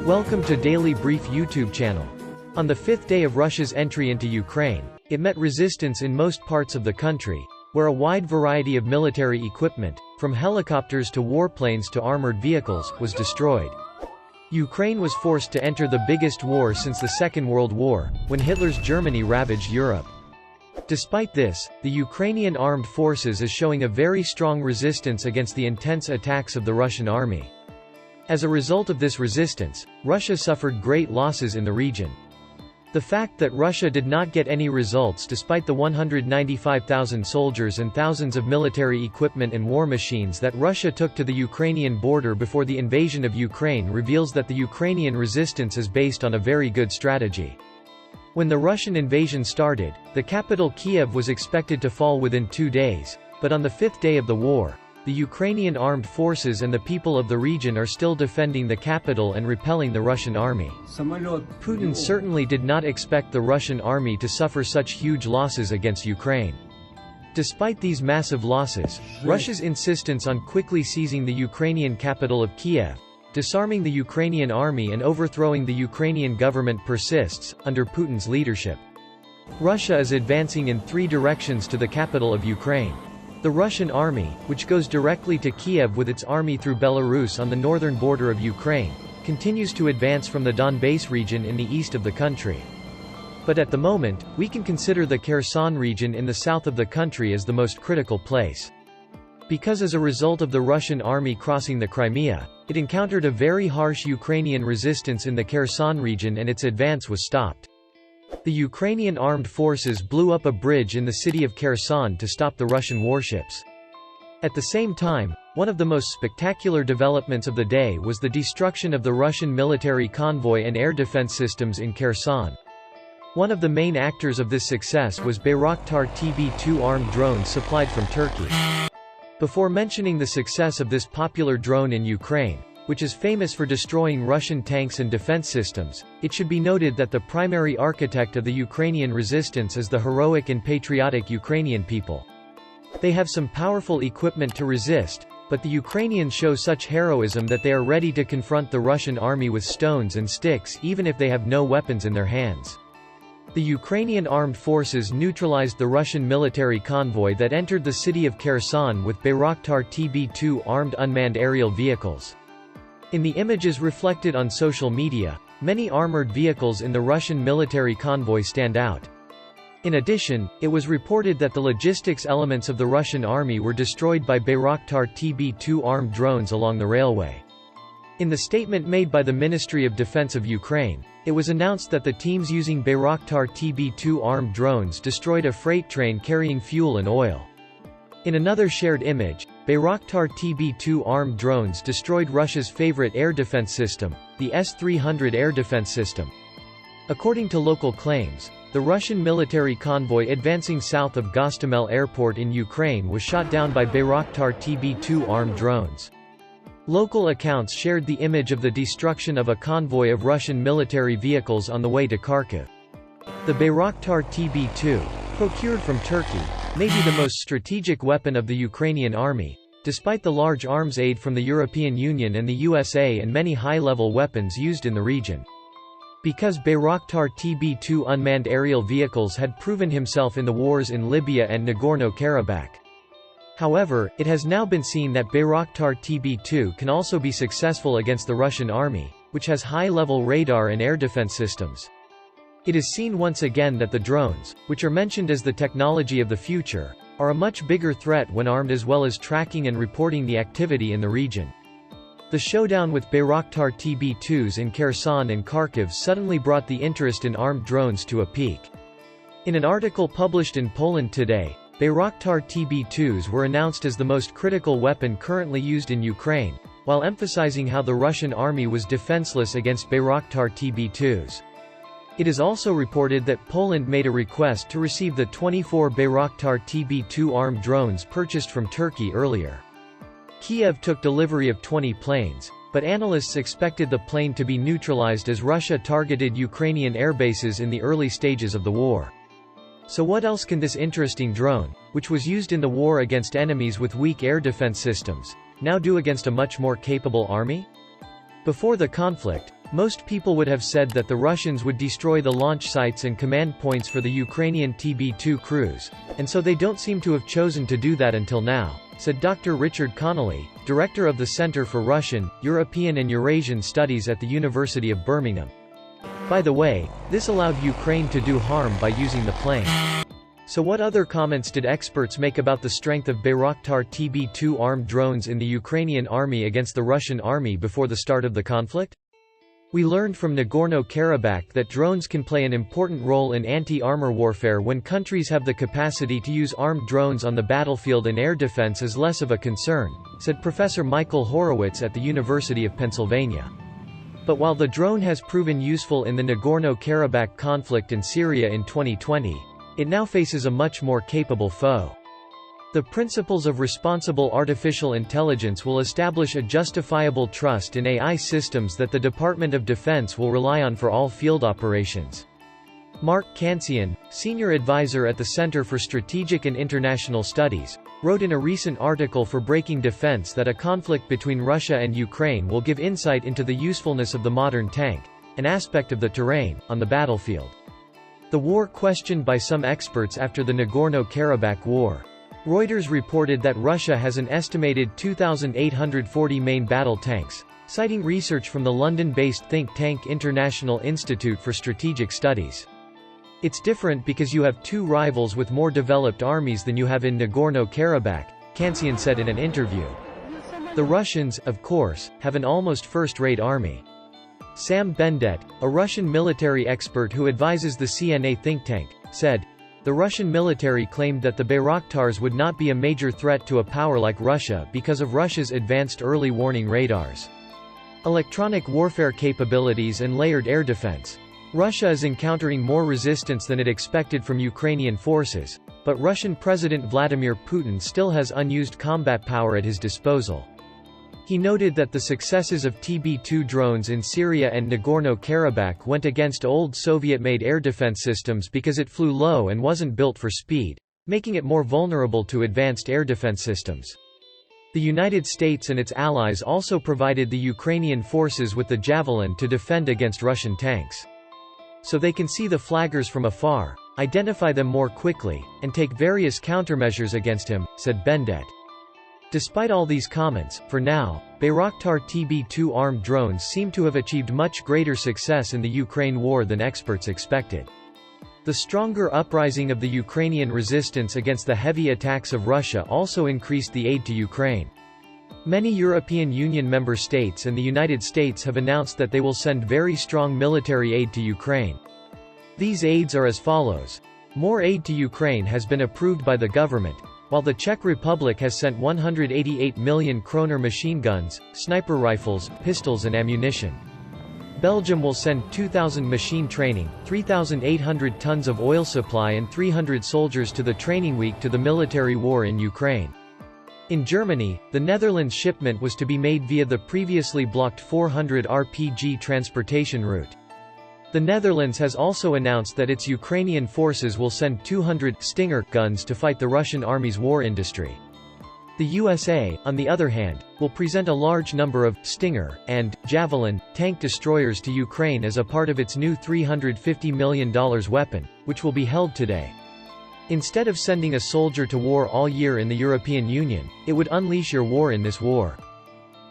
Welcome to Daily Brief YouTube channel. On the fifth day of Russia's entry into Ukraine, it met resistance in most parts of the country, where a wide variety of military equipment, from helicopters to warplanes to armored vehicles, was destroyed. Ukraine was forced to enter the biggest war since the Second World War, when Hitler's Germany ravaged Europe. Despite this, the Ukrainian armed forces is showing a very strong resistance against the intense attacks of the Russian army. As a result of this resistance, Russia suffered great losses in the region. The fact that Russia did not get any results despite the 195,000 soldiers and thousands of military equipment and war machines that Russia took to the Ukrainian border before the invasion of Ukraine reveals that the Ukrainian resistance is based on a very good strategy. When the Russian invasion started, the capital Kiev was expected to fall within 2 days, but on the fifth day of the war, the Ukrainian armed forces and the people of the region are still defending the capital and repelling the Russian army. Putin certainly did not expect the Russian army to suffer such huge losses against Ukraine. Despite these massive losses, Russia's insistence on quickly seizing the Ukrainian capital of Kiev, disarming the Ukrainian army and overthrowing the Ukrainian government persists, under Putin's leadership. Russia is advancing in 3 directions to the capital of Ukraine. The Russian army, which goes directly to Kiev with its army through Belarus on the northern border of Ukraine, continues to advance from the Donbass region in the east of the country. But at the moment, we can consider the Kherson region in the south of the country as the most critical place. Because as a result of the Russian army crossing the Crimea, it encountered a very harsh Ukrainian resistance in the Kherson region and its advance was stopped. The Ukrainian armed forces blew up a bridge in the city of Kherson to stop the Russian warships. At the same time, one of the most spectacular developments of the day was the destruction of the Russian military convoy and air defense systems in Kherson. One of the main actors of this success was Bayraktar TB2 armed drones supplied from Turkey. Before mentioning the success of this popular drone in Ukraine, which is famous for destroying Russian tanks and defense systems, it should be noted that the primary architect of the Ukrainian resistance is the heroic and patriotic Ukrainian people. They have some powerful equipment to resist, but the Ukrainians show such heroism that they are ready to confront the Russian army with stones and sticks even if they have no weapons in their hands. The Ukrainian armed forces neutralized the Russian military convoy that entered the city of Kherson with Bayraktar TB2 armed unmanned aerial vehicles. In the images reflected on social media, many armored vehicles in the Russian military convoy stand out. In addition, it was reported that the logistics elements of the Russian army were destroyed by Bayraktar TB2 armed drones along the railway. In the statement made by the Ministry of Defense of Ukraine, it was announced that the teams using Bayraktar TB2 armed drones destroyed a freight train carrying fuel and oil. In another shared image, Bayraktar TB2 armed drones destroyed Russia's favorite air defense system, the S-300 air defense system. According to local claims, the Russian military convoy advancing south of Gostomel airport in Ukraine was shot down by Bayraktar TB2 armed drones. Local accounts shared the image of the destruction of a convoy of Russian military vehicles on the way to Kharkiv. The Bayraktar TB2, procured from Turkey, may be the most strategic weapon of the Ukrainian army, despite the large arms aid from the European Union and the USA and many high-level weapons used in the region. Because Bayraktar TB2 unmanned aerial vehicles had proven himself in the wars in Libya and Nagorno-Karabakh. However, it has now been seen that Bayraktar TB2 can also be successful against the Russian army, which has high-level radar and air defense systems. It is seen once again that the drones, which are mentioned as the technology of the future, are a much bigger threat when armed as well as tracking and reporting the activity in the region. The showdown with Bayraktar TB2s in Kherson and Kharkiv suddenly brought the interest in armed drones to a peak. In an article published in Poland today, Bayraktar TB2s were announced as the most critical weapon currently used in Ukraine, while emphasizing how the Russian army was defenseless against Bayraktar TB2s. It is also reported that Poland made a request to receive the 24 Bayraktar TB2 armed drones purchased from Turkey earlier. Kiev took delivery of 20 planes, but analysts expected the plane to be neutralized as Russia targeted Ukrainian airbases in the early stages of the war. So what else can this interesting drone, which was used in the war against enemies with weak air defense systems, now do against a much more capable army? Before the conflict, Most people would have said that the Russians would destroy the launch sites and command points for the Ukrainian TB2 crews, and so they don't seem to have chosen to do that until now, said Dr. Richard Connolly, director of the Center for Russian, European and Eurasian Studies at the University of Birmingham. By the way, this allowed Ukraine to do harm by using the plane. So what other comments did experts make about the strength of Bayraktar TB2 armed drones in the Ukrainian army against the Russian army before the start of the conflict? We learned from Nagorno-Karabakh that drones can play an important role in anti-armor warfare when countries have the capacity to use armed drones on the battlefield, and air defense is less of a concern, said Professor Michael Horowitz at the University of Pennsylvania. But while the drone has proven useful in the Nagorno-Karabakh conflict in Syria in 2020, it now faces a much more capable foe. The principles of responsible artificial intelligence will establish a justifiable trust in AI systems that the Department of Defense will rely on for all field operations. Mark Kansian, senior advisor at the Center for Strategic and International Studies, wrote in a recent article for Breaking Defense that a conflict between Russia and Ukraine will give insight into the usefulness of the modern tank, an aspect of the terrain, on the battlefield. The war questioned by some experts after the Nagorno-Karabakh War. Reuters reported that Russia has an estimated 2,840 main battle tanks, citing research from the London-based think tank International Institute for Strategic Studies. It's different because you have two rivals with more developed armies than you have in Nagorno-Karabakh, Kansian said in an interview. The Russians, of course, have an almost first-rate army. Sam Bendet, a Russian military expert who advises the CNA think tank, said, "The Russian military claimed that the Bayraktars would not be a major threat to a power like Russia because of Russia's advanced early warning radars, electronic warfare capabilities and layered air defense. Russia is encountering more resistance than it expected from Ukrainian forces, but Russian President Vladimir Putin still has unused combat power at his disposal." He noted that the successes of TB2 drones in Syria and Nagorno-Karabakh went against old Soviet-made air defense systems because it flew low and wasn't built for speed, making it more vulnerable to advanced air defense systems. The United States and its allies also provided the Ukrainian forces with the Javelin to defend against Russian tanks. So they can see the flaggers from afar, identify them more quickly, and take various countermeasures against him, said Bendet. Despite all these comments, for now, Bayraktar TB2 armed drones seem to have achieved much greater success in the Ukraine war than experts expected. The stronger uprising of the Ukrainian resistance against the heavy attacks of Russia also increased the aid to Ukraine. Many European Union member states and the United States have announced that they will send very strong military aid to Ukraine. These aids are as follows. More aid to Ukraine has been approved by the government, while the Czech Republic has sent 188 million kroner machine guns, sniper rifles, pistols and ammunition. Belgium will send 2,000 machine training, 3,800 tons of oil supply and 300 soldiers to the training week to the military war in Ukraine. In Germany, the Netherlands shipment was to be made via the previously blocked 400 RPG transportation route. The Netherlands has also announced that its Ukrainian forces will send 200 Stinger guns to fight the Russian army's war industry. The USA, on the other hand, will present a large number of Stinger and Javelin tank destroyers to Ukraine as a part of its new $350 million weapon, which will be held today. Instead of sending a soldier to war all year in the European Union, it would unleash your war in this war.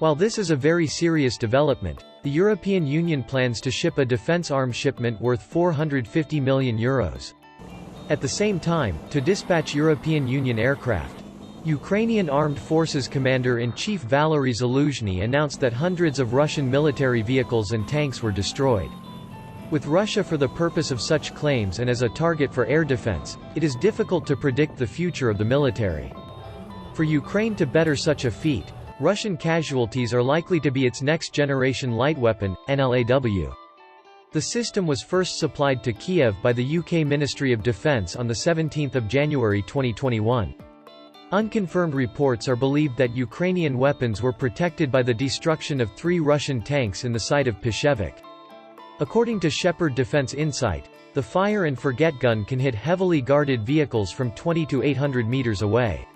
While this is a very serious development, the European Union plans to ship a defense arms shipment worth €450 million. At the same time, to dispatch European Union aircraft. Ukrainian Armed Forces Commander-in-Chief Valery Zaluzhny announced that hundreds of Russian military vehicles and tanks were destroyed. With Russia for the purpose of such claims and as a target for air defense, it is difficult to predict the future of the military. For Ukraine to better such a feat, Russian casualties are likely to be its next-generation light weapon, NLAW. The system was first supplied to Kiev by the UK Ministry of Defence on 17 January 2021. Unconfirmed reports are believed that Ukrainian weapons were protected by the destruction of 3 Russian tanks in the site of Peshevik. According to Shepherd Defense Insight, the fire and forget gun can hit heavily guarded vehicles from 20 to 800 meters away.